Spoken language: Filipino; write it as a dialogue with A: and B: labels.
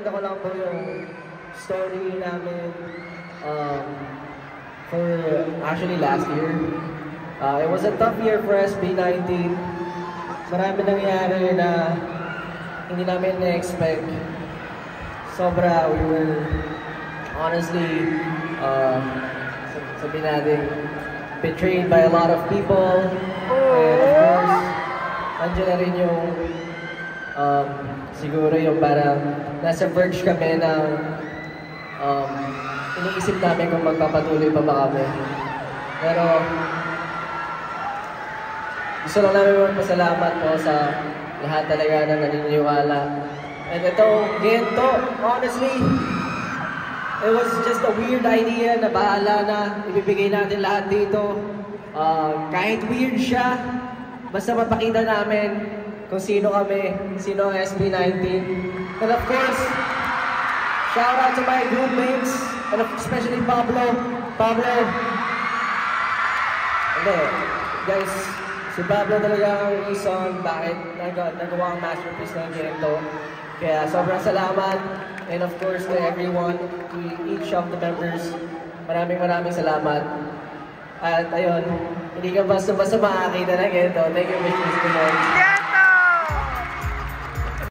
A: kwento ko lang po yung story namin for actually last year. It was a tough year for SB19. Marami nangyari na hindi namin na-expect. Sobra, we were honestly, sabihin natin, betrayed by a lot of people. And of course, nandiyan na rin yung, siguro yung parang nasa verge kami ng iniisip namin kung magpapatuloy pa ba kami. Pero, gusto lang namin magpasalamat po sa lahat talaga na naniniwala. And itong ganito, honestly, it was just a weird idea na bahala na ibibigay natin lahat dito. Kahit weird siya, basta mapakita namin kung sino kami, sino ang SB19. And of course, shout out to my group mates, and especially Pablo. Hindi, guys, si Pablo talaga ang reason bakit nagawa ang masterpiece ng ganito. Kaya sobrang salamat. And of course, to everyone, to each of the members, maraming salamat. At ayun, hindi ka basta makakita na ganito. Thank you, Mr. Spinell.